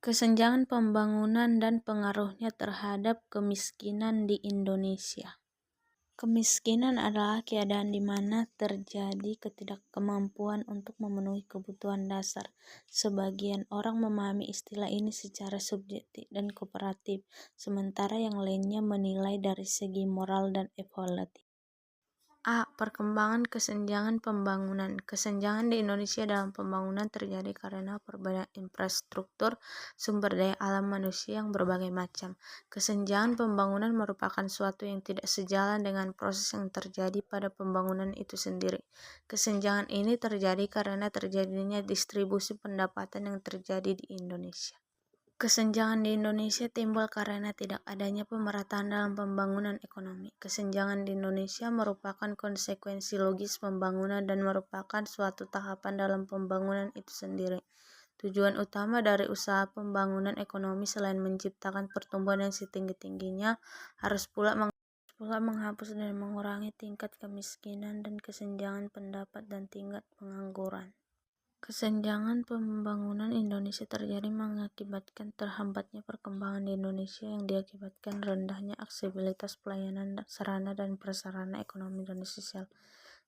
Kesenjangan pembangunan dan pengaruhnya terhadap kemiskinan di Indonesia. Kemiskinan adalah keadaan di mana terjadi ketidakmampuan untuk memenuhi kebutuhan dasar. Sebagian orang memahami istilah ini secara subjektif dan kooperatif, sementara yang lainnya menilai dari segi moral dan evaluatif. Perkembangan kesenjangan pembangunan. Kesenjangan di Indonesia dalam pembangunan terjadi karena perbedaan infrastruktur sumber daya alam manusia yang berbagai macam. Kesenjangan pembangunan merupakan suatu yang tidak sejalan dengan proses yang terjadi pada pembangunan itu sendiri. Kesenjangan ini terjadi karena terjadinya distribusi pendapatan yang terjadi di Indonesia. Kesenjangan di Indonesia timbul karena tidak adanya pemerataan dalam pembangunan ekonomi. Kesenjangan di Indonesia merupakan konsekuensi logis pembangunan dan merupakan suatu tahapan dalam pembangunan itu sendiri. Tujuan utama dari usaha pembangunan ekonomi selain menciptakan pertumbuhan yang setinggi-tingginya, harus pula menghapus dan mengurangi tingkat kemiskinan dan kesenjangan pendapat dan tingkat pengangguran. Kesenjangan pembangunan Indonesia terjadi mengakibatkan terhambatnya perkembangan di Indonesia yang diakibatkan rendahnya aksesibilitas pelayanan, sarana dan prasarana ekonomi dan sosial.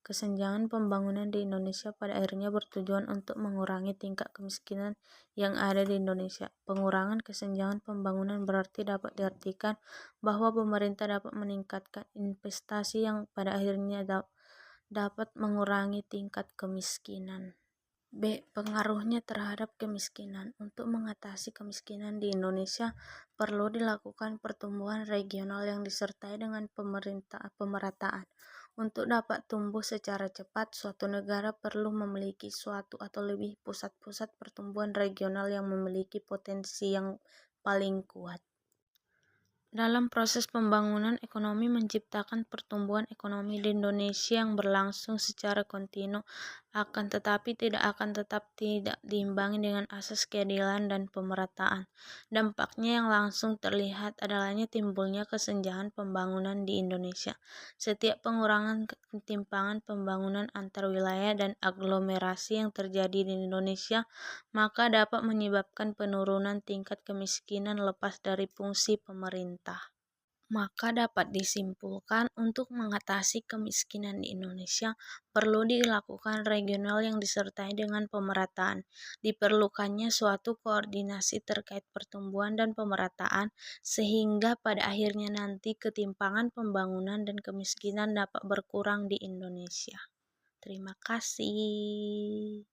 Kesenjangan pembangunan di Indonesia pada akhirnya bertujuan untuk mengurangi tingkat kemiskinan yang ada di Indonesia. Pengurangan kesenjangan pembangunan berarti dapat diartikan bahwa pemerintah dapat meningkatkan investasi yang pada akhirnya dapat mengurangi tingkat kemiskinan. Pengaruhnya terhadap kemiskinan. Untuk mengatasi kemiskinan di Indonesia, perlu dilakukan pertumbuhan regional yang disertai dengan pemerataan. Untuk dapat tumbuh secara cepat, suatu negara perlu memiliki suatu atau lebih pusat-pusat pertumbuhan regional yang memiliki potensi yang paling kuat. Dalam proses pembangunan ekonomi menciptakan pertumbuhan ekonomi di Indonesia yang berlangsung secara kontinu, akan tetapi tidak diimbangi dengan asas keadilan dan pemerataan. Dampaknya yang langsung terlihat adalahnya timbulnya kesenjangan pembangunan di Indonesia. Setiap pengurangan ketimpangan pembangunan antar wilayah dan aglomerasi yang terjadi di Indonesia maka dapat menyebabkan penurunan tingkat kemiskinan lepas dari fungsi pemerintah. Maka dapat disimpulkan untuk mengatasi kemiskinan di Indonesia perlu dilakukan regional yang disertai dengan pemerataan. Diperlukannya suatu koordinasi terkait pertumbuhan dan pemerataan sehingga pada akhirnya nanti ketimpangan pembangunan dan kemiskinan dapat berkurang di Indonesia. Terima kasih.